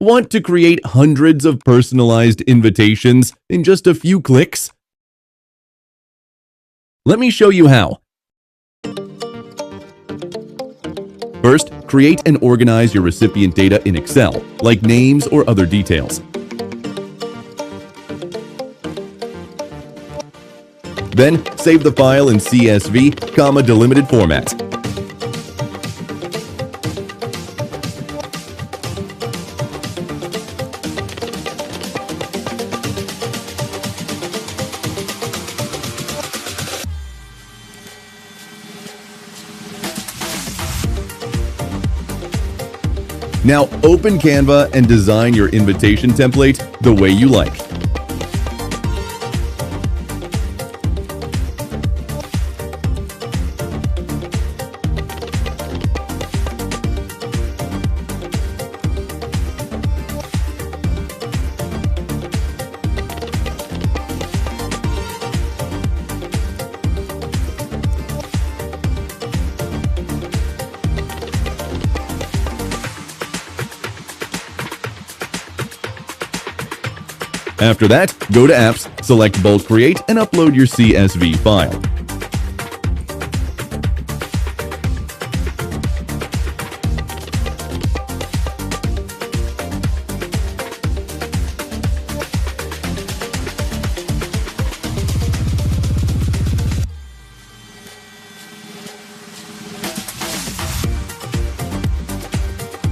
Want to create hundreds of personalized invitations in just a few clicks? Let me show you how. First, create and organize your recipient data in Excel, like names or other details. Then, save the file in CSV, delimited format. Now, open Canva and design your invitation template the way you like. After that, go to Apps, select Bulk Create, and upload your CSV file.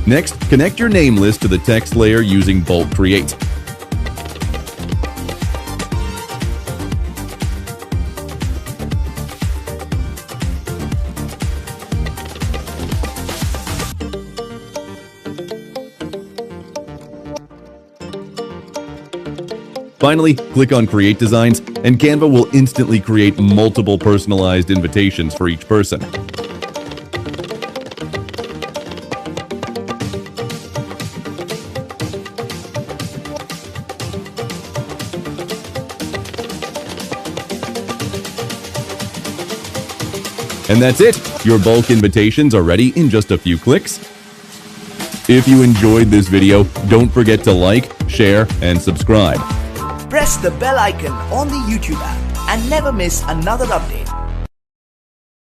Next, connect your name list to the text layer using Bulk Create. Finally, click on Create Designs, and Canva will instantly create multiple personalized invitations for each person. And that's it! Your bulk invitations are ready in just a few clicks. If you enjoyed this video, don't forget to like, share, and subscribe. Press the bell icon on the YouTube app and never miss another update.